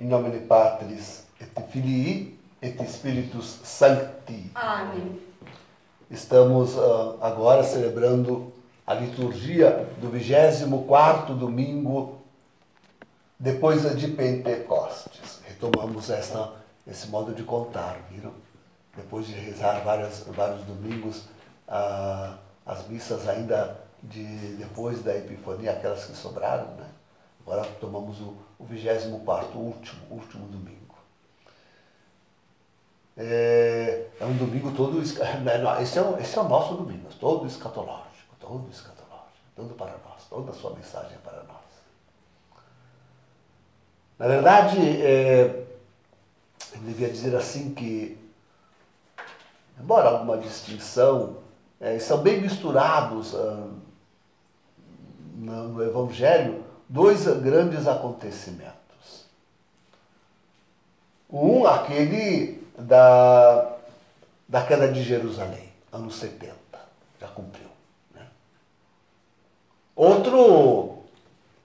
in nomine Patris et Filii et Spiritus Sancti. Amém. Estamos agora celebrando a liturgia do 24º domingo depois de Pentecostes. Retomamos esse modo de contar, viram? Depois de rezar vários domingos, as missas ainda depois da Epifania, aquelas que sobraram, né? Agora tomamos o 24º, último domingo. É um domingo todo... Esse é o nosso domingo, todo escatológico, todo para nós, toda a sua mensagem é para nós. Na verdade, eu devia dizer assim que, embora alguma distinção, são bem misturados no Evangelho dois grandes acontecimentos. Um, aquele da queda de Jerusalém, anos 70, já cumpriu. Né? Outro,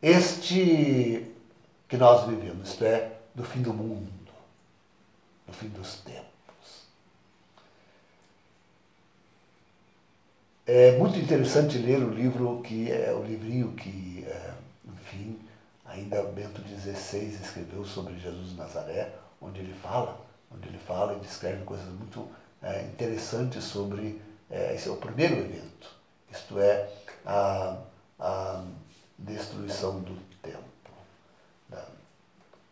este que nós vivemos, isto é, do fim do mundo, do fim dos tempos. É muito interessante ler o livro livrinho que, enfim, ainda Bento XVI escreveu sobre Jesus de Nazaré, onde ele fala e descreve coisas muito interessantes sobre esse é o primeiro evento, isto é, a destruição do templo,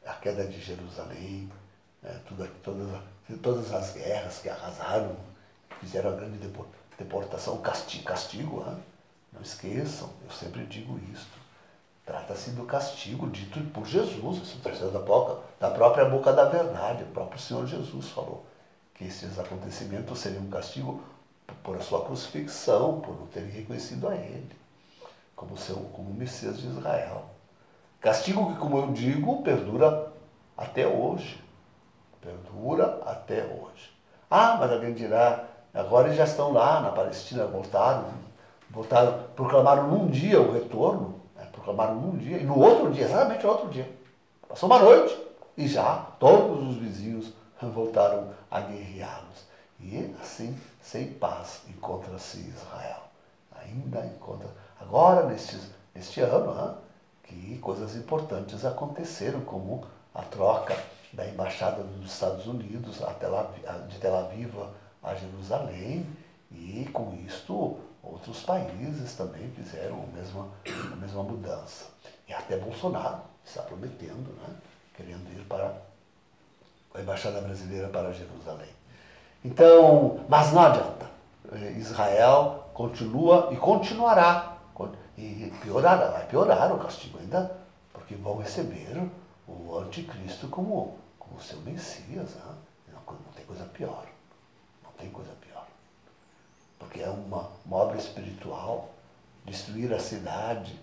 a queda de Jerusalém, todas as guerras que arrasaram, fizeram a grande deportação, castigo, não esqueçam, eu sempre digo isto. Trata-se do castigo dito por Jesus, isso está da própria boca da verdade. O próprio Senhor Jesus falou que esses acontecimentos seriam um castigo por a sua crucifixão, por não terem reconhecido a Ele como o Messias de Israel. Castigo que, como eu digo, perdura até hoje. Perdura até hoje. Mas alguém dirá, agora eles já estão lá na Palestina, voltaram, proclamaram num dia o retorno, proclamaram num dia, e no outro dia, exatamente no outro dia. Passou uma noite e já todos os vizinhos voltaram a guerreá-los. E assim, sem paz, encontra-se Israel. Ainda encontra. Agora, neste ano, que coisas importantes aconteceram, como a troca da embaixada dos Estados Unidos de Tel Aviv a Jerusalém, e com isto outros países também fizeram a mesma mudança. E até Bolsonaro está prometendo, querendo ir para a embaixada brasileira para Jerusalém. Então, mas não adianta. Israel continua e continuará. E vai piorar o castigo ainda, porque vão receber o anticristo como seu Messias. Não tem coisa pior. Não tem coisa pior. Porque é uma obra espiritual, destruir a cidade,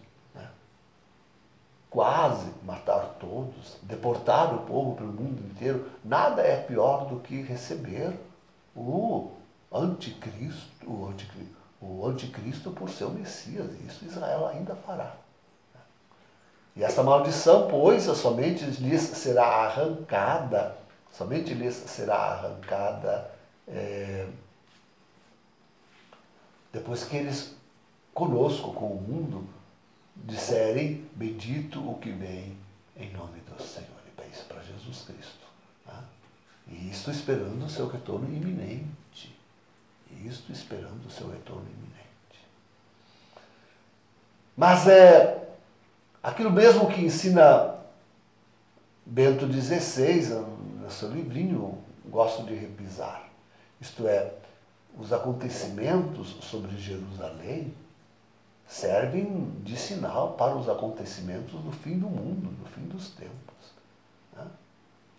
quase matar todos, deportar o povo pelo mundo inteiro. Nada é pior do que receber o anticristo por seu Messias. Isso Israel ainda fará. E essa maldição, pois, somente lhes será arrancada, depois que eles, conosco, com o mundo, disserem, bendito o que vem em nome do Senhor. E para isso, para Jesus Cristo. E isto esperando o seu retorno iminente. Mas aquilo mesmo que ensina Bento XVI, no seu livrinho, gosto de repisar. Isto é, os acontecimentos sobre Jerusalém servem de sinal para os acontecimentos do fim do mundo, do fim dos tempos.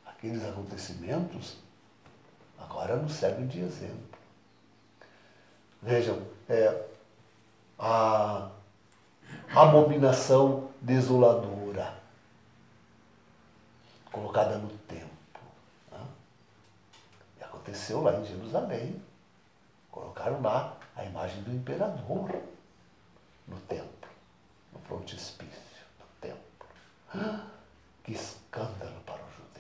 Aqueles acontecimentos agora nos servem de exemplo. Vejam, a abominação desoladora colocada no templo. E aconteceu lá em Jerusalém. Colocaram lá a imagem do imperador no templo, no frontispício do templo. Que escândalo para os judeus.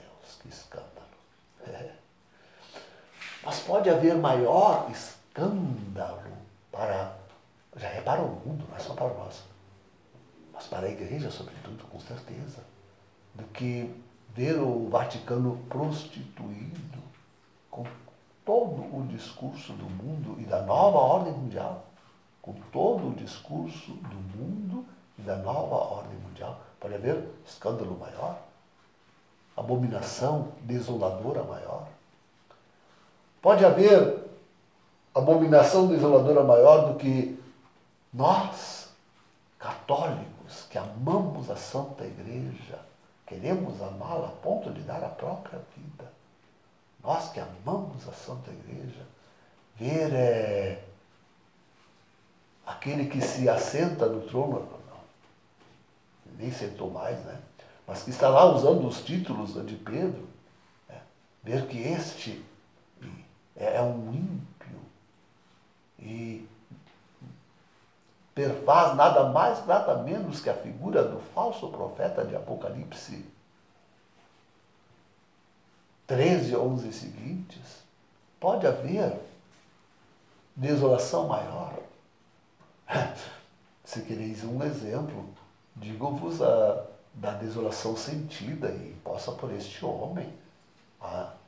pode haver maior escândalo já é para o mundo, não é só para nós, mas para a igreja, sobretudo, com certeza, do que ver o Vaticano prostituído com todo o discurso do mundo e da nova ordem mundial, com todo o discurso do mundo e da nova ordem mundial. Pode haver escândalo maior, abominação desoladora maior. Pode haver abominação desoladora maior do que nós, católicos, que amamos a Santa Igreja, queremos amá-la a ponto de dar a própria vida. Nós que amamos a Santa Igreja, ver aquele que se assenta no trono, não, nem sentou mais, né? Mas que está lá usando os títulos de Pedro, ver que este é um ímpio e perfaz nada mais, nada menos que a figura do falso profeta de Apocalipse 13, 11 seguintes. Pode haver desolação maior. Se quereis um exemplo, digo-vos da desolação sentida e imposta por este homem.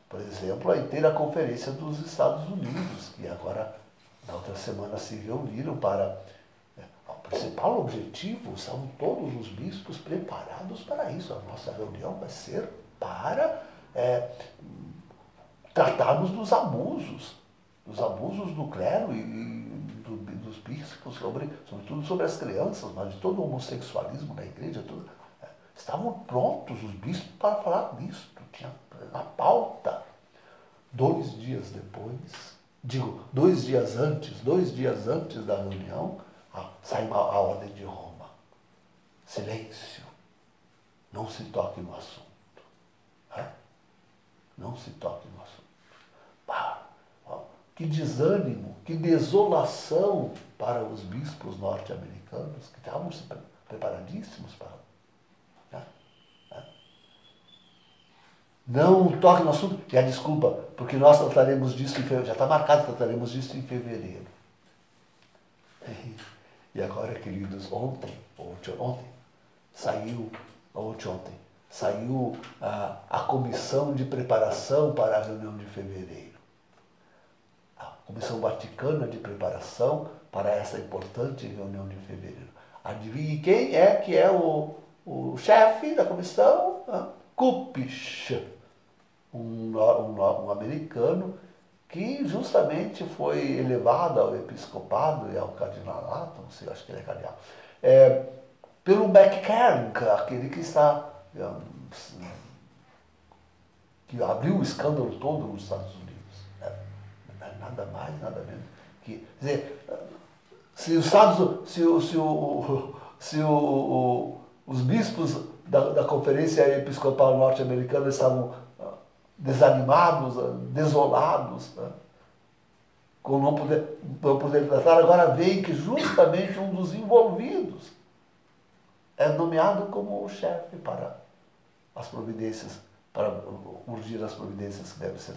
Por exemplo, a inteira conferência dos Estados Unidos, que agora, na outra semana, se reuniram para... O principal objetivo são todos os bispos preparados para isso. A nossa reunião vai ser para tratarmos dos abusos do clero e dos bispos, sobretudo sobre as crianças, mas de todo o homossexualismo na igreja. Estavam prontos os bispos para falar disso. Tinha na pauta. 2 dias depois, 2 dias antes da reunião, saiu a ordem de Roma. Silêncio. Não se toque no assunto. Não se toque no assunto. Que desânimo, que desolação para os bispos norte-americanos, que estavam preparadíssimos para... Não toque no assunto. E a desculpa, porque nós trataremos disso em fevereiro. Já está marcado, trataremos disso em fevereiro. E agora, queridos, ontem saiu a comissão de preparação para a reunião de fevereiro. A Comissão Vaticana de Preparação para essa importante reunião de fevereiro. Adivinhe quem é o chefe da comissão? Kupich, um americano que justamente foi elevado ao episcopado e ao cardinalato, não sei, acho que ele é cardeal, pelo McCarran, aquele que que abriu o escândalo todo nos Estados Unidos. Nada mais, nada menos. Quer dizer, se os bispos da Conferência Episcopal Norte-Americana estavam desanimados, desolados, com não poder tratar, agora veem que justamente um dos envolvidos é nomeado como o chefe para as providências, para urgir as providências que devem ser.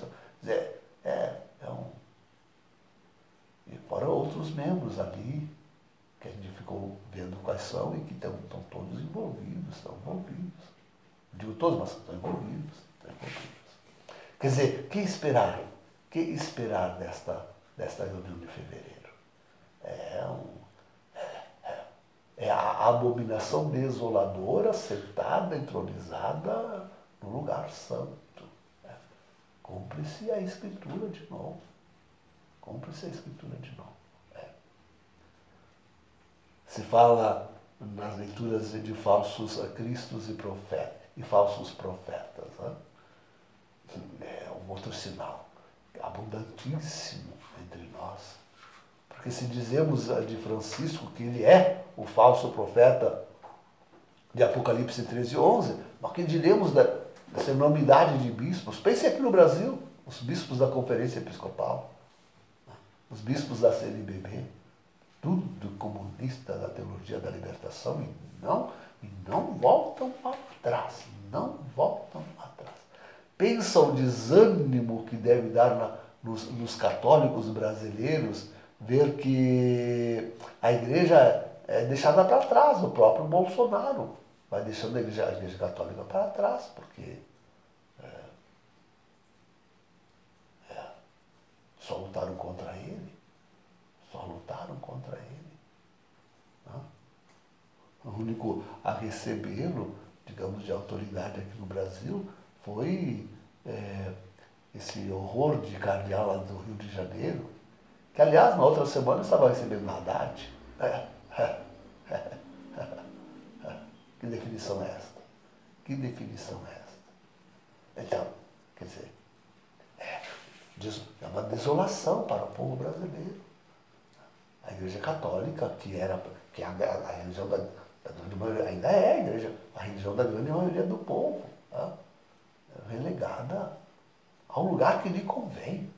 E fora outros membros ali, que a gente ficou vendo quais são e que estão todos envolvidos, Digo todos, mas estão envolvidos. Quer dizer, que esperar? Que esperar desta reunião de fevereiro? É a abominação desoladora sentada, entronizada no lugar santo. Cumpre-se a Escritura de novo. Se fala nas leituras de falsos cristos e falsos profetas. É um outro sinal abundantíssimo entre nós. Porque se dizemos de Francisco que ele é o falso profeta de Apocalipse 13, 11, mas que diremos dessa enormidade de bispos? Pense aqui no Brasil, os bispos da Conferência Episcopal, os bispos da CNBB, tudo comunista da teologia da libertação, e não voltam atrás. Pensa o desânimo que deve dar nos católicos brasileiros ver que a igreja é deixada para trás, o próprio Bolsonaro vai deixando a igreja católica para trás, porque só lutaram contra ele, só lutaram contra ele. Né? O único a recebê-lo, digamos, de autoridade aqui no Brasil foi esse horror de cardeal lá do Rio de Janeiro, que aliás na outra semana estava recebendo Haddad. Que definição é esta? Que definição é esta? Então, quer dizer, é uma desolação para o povo brasileiro. A Igreja Católica, que é a religião da grande maioria, ainda é a igreja, a religião da grande maioria do povo, tá? Relegada a um lugar que lhe convém.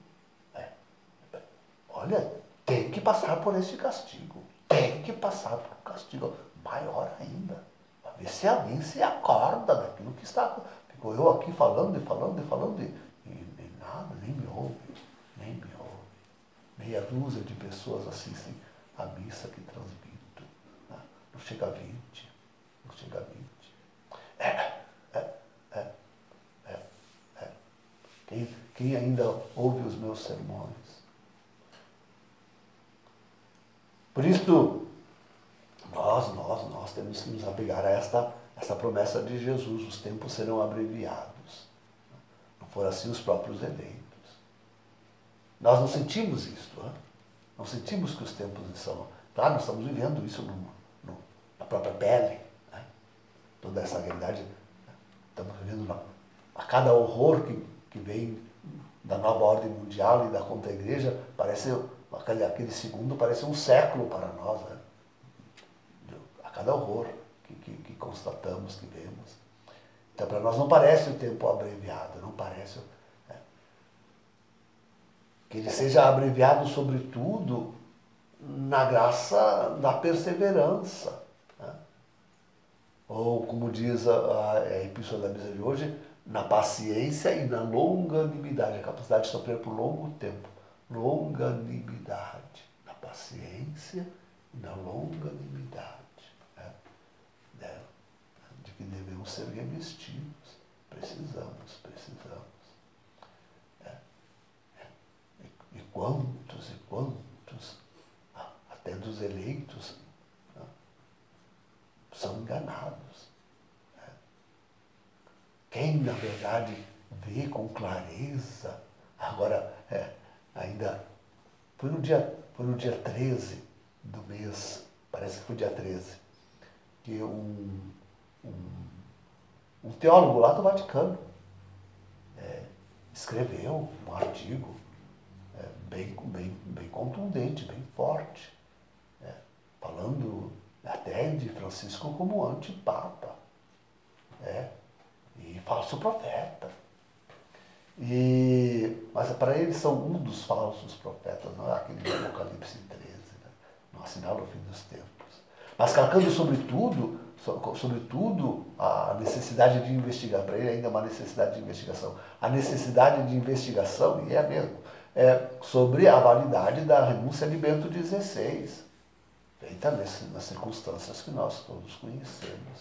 Olha, tem que passar por esse castigo, tem que passar por um castigo maior ainda, para ver se alguém se acorda daquilo que está. Ficou eu aqui falando e nada, nem me ouve. Meia dúzia de pessoas assistem a missa que transmito. Né? Não chega a 20. Não chega a 20. Quem ainda ouve os meus sermões? Por isso, nós temos que nos apegar a esta promessa de Jesus. Os tempos serão abreviados. Não for assim os próprios eleitos. Nós não sentimos isso, né? Não sentimos que os tempos são. Claro, nós estamos vivendo isso na própria pele. Né? Toda essa realidade, né? Estamos vivendo a cada horror que vem da nova ordem mundial e da contra-igreja, parece, aquele segundo parece um século para nós. Né? A cada horror que constatamos, que vemos. Então, para nós não parece o tempo abreviado, não parece. Que ele seja abreviado, sobretudo, na graça da perseverança. Né? Ou, como diz a Epístola da Missa de hoje, na paciência e na longanimidade, a capacidade de sofrer por longo tempo. Longanimidade, na paciência e na longanimidade. Né? De que devemos ser revestidos. Precisamos. E quantos, até dos eleitos, né, são enganados. Né? Quem, na verdade, vê com clareza, agora, ainda, foi no dia 13 do mês, parece que foi dia 13, que um teólogo lá do Vaticano escreveu um artigo bem contundente, bem forte, né? Falando até de Francisco como antipapa, né? E falso profeta. Mas para eles são um dos falsos profetas, não é aquele do Apocalipse 13, né? Não assinala o fim dos tempos. Mas calcando sobretudo a necessidade de investigar, para ele ainda é uma necessidade de investigação. A necessidade de investigação, e é mesmo, sobre a validade da renúncia de Bento XVI, feita nas circunstâncias que nós todos conhecemos.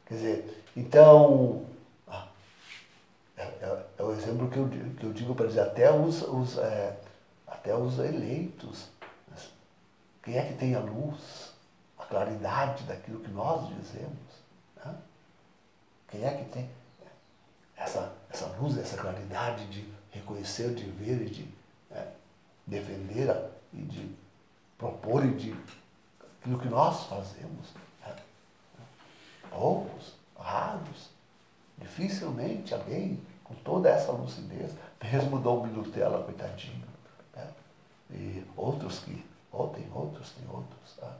Quer dizer, então, é o exemplo que eu digo para dizer, até os eleitos. Quem é que tem a luz, a claridade daquilo que nós dizemos? Né? Quem é que tem essa luz, essa claridade de reconhecer, de ver e de defender e de propor e de aquilo que nós fazemos? Né? Poucos, raros, dificilmente alguém com toda essa lucidez, mesmo Dom Minutella, coitadinho, né? E outros tem outros. Tá?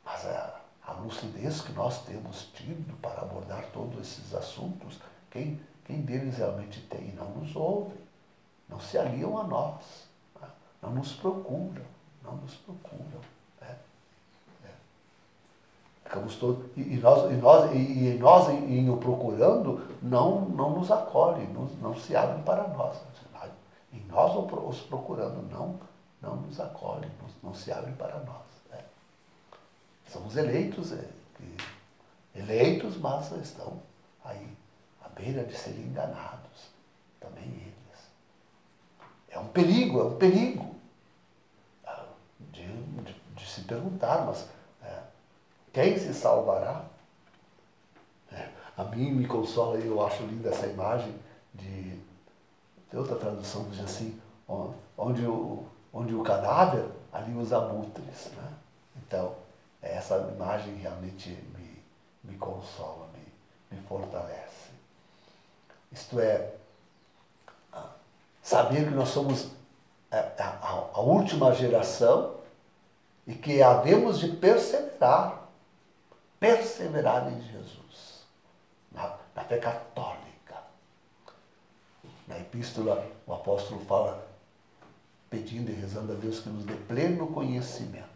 Mas a lucidez que nós temos tido para abordar todos esses assuntos, quem deles realmente tem, não nos ouve, não se aliam a nós, né? Não nos procuram. É ficamos todos, e nós em o procurando, não nos acolhe, não se abre para nós. E nós os procurando, não nos acolhe, não se abre para nós. Né? Somos eleitos, mas estão aí, à beira de serem enganados, também eles. É um perigo de se perguntar, mas quem se salvará? A mim me consola, e eu acho linda essa imagem de outra tradução, diz assim, onde o cadáver, ali os abutres. Né? Então, essa imagem realmente me consola, me fortalece. Isto é, saber que nós somos a última geração e que havemos de perseverar em Jesus, na fé católica. Na epístola, o apóstolo fala, pedindo e rezando a Deus que nos dê pleno conhecimento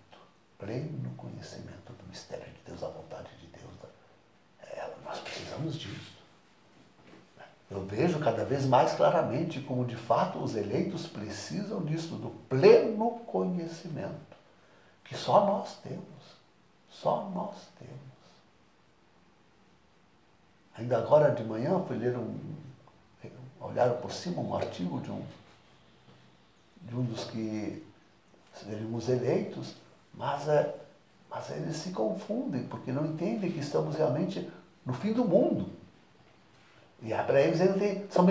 do mistério de Deus, da vontade de Deus. Nós precisamos disso. Eu vejo cada vez mais claramente como, de fato, os eleitos precisam disso, do pleno conhecimento, que só nós temos. Só nós temos. Ainda agora de manhã fui ler olhar por cima um artigo de um dos que seríamos eleitos, mas eles se confundem, porque não entendem que estamos realmente no fim do mundo. E para eles são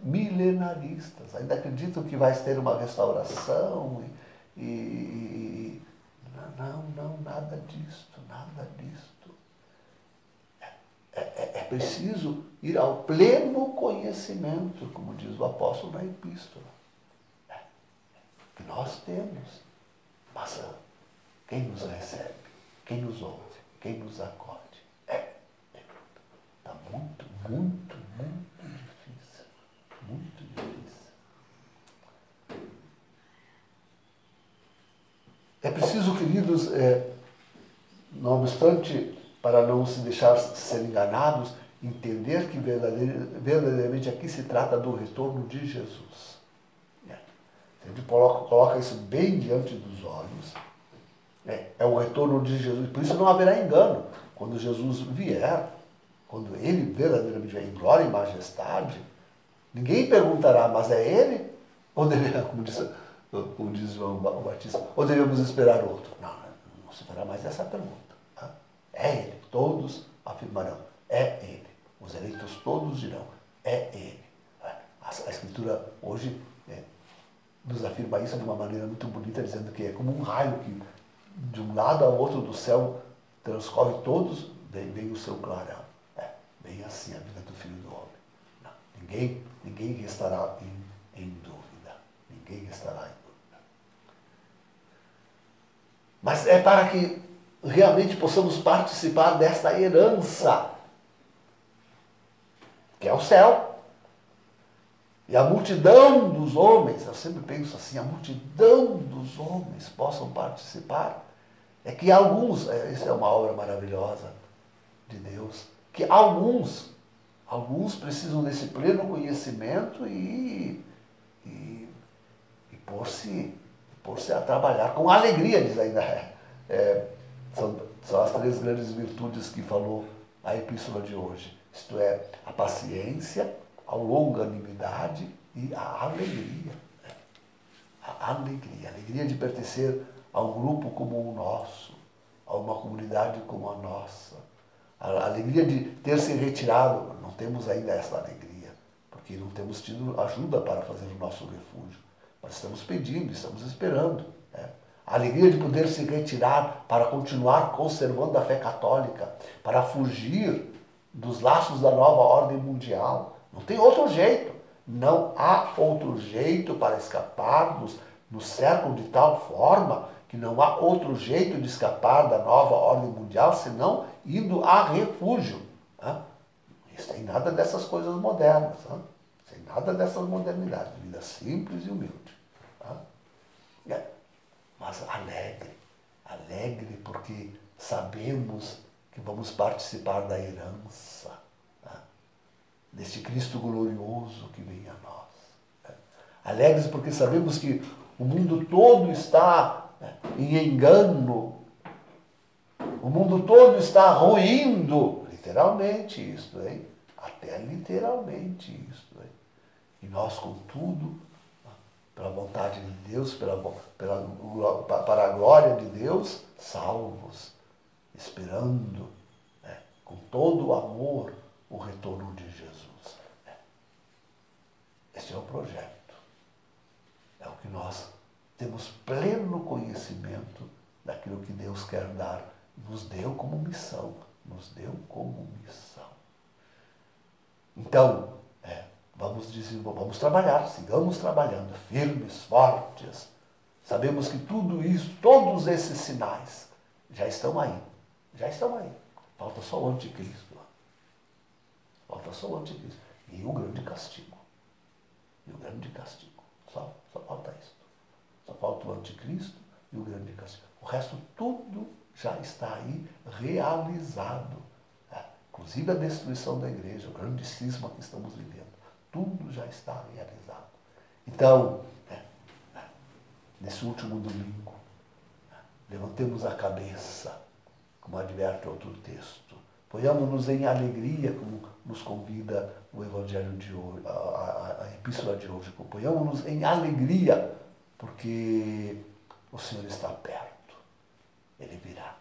milenaristas, ainda acreditam que vai ter uma restauração não, nada disto. É preciso ir ao pleno conhecimento, como diz o apóstolo na epístola. Que nós temos. Mas quem nos recebe? Quem nos ouve? Quem nos acode? Está muito difícil. Muito difícil. É preciso, queridos, não obstante, para não se deixar ser enganados, entender que verdadeiramente aqui se trata do retorno de Jesus. A gente coloca isso bem diante dos olhos. É o retorno de Jesus. Por isso não haverá engano. Quando Jesus vier, quando ele verdadeiramente vier em glória e majestade, ninguém perguntará, mas é ele? Ou devemos, como diz João Batista, ou devemos esperar outro? Não se fará mais essa pergunta. É ele. Todos afirmarão, é ele. Os eleitos todos dirão, é ele. A Escritura hoje nos afirma isso de uma maneira muito bonita, dizendo que é como um raio que de um lado ao outro do céu transcorre todos, vem o seu clarão. Bem assim a vida do Filho do Homem. Não, ninguém estará em dúvida. Ninguém estará em dúvida. Mas é para que realmente possamos participar desta herança, que é o céu. E a multidão dos homens, eu sempre penso assim, a multidão dos homens possam participar. É que alguns, isso é uma obra maravilhosa de Deus, que alguns precisam desse pleno conhecimento e pôr-se a trabalhar com alegria, diz ainda. São as 3 grandes virtudes que falou a epístola de hoje. Isto é, a paciência, a longanimidade e a alegria. A alegria de pertencer a um grupo como o nosso, a uma comunidade como a nossa. A alegria de ter se retirado, não temos ainda essa alegria, porque não temos tido ajuda para fazer o nosso refúgio. Mas estamos pedindo, estamos esperando. A alegria de poder se retirar para continuar conservando a fé católica, para fugir dos laços da nova ordem mundial. Não tem outro jeito. Não há outro jeito para escaparmos no século de tal forma que não há outro jeito de escapar da nova ordem mundial senão indo a refúgio. Isso tem nada dessas coisas modernas. Sem nada dessas modernidades. Vida simples e humilde. Mas alegre porque sabemos que vamos participar da herança, né, deste Cristo glorioso que vem a nós. Né. Alegres porque sabemos que o mundo todo está, né, em engano, o mundo todo está ruindo, literalmente isto, hein? Até literalmente isto, hein? E nós, contudo, pela vontade de Deus, para a glória de Deus, salvos, esperando, né, com todo o amor, o retorno de Jesus. Né? Este é o projeto. É o que nós temos pleno conhecimento daquilo que Deus quer dar. Nos deu como missão. Nos deu como missão. Então, vamos trabalhar, sigamos trabalhando, firmes, fortes. Sabemos que tudo isso, todos esses sinais, já estão aí. Já estão aí. Falta só o anticristo. Falta só o anticristo. E o grande castigo. E o grande castigo. Só falta isso. Só falta o anticristo e o grande castigo. O resto tudo já está aí realizado. Inclusive a destruição da igreja, o grande cisma que estamos vivendo. Tudo já está realizado. Então, nesse último domingo, levantemos a cabeça, como adverte outro texto. Ponhamos-nos em alegria, como nos convida o Evangelho de hoje, a Epístola de hoje. Ponhamos-nos em alegria, porque o Senhor está perto. Ele virá.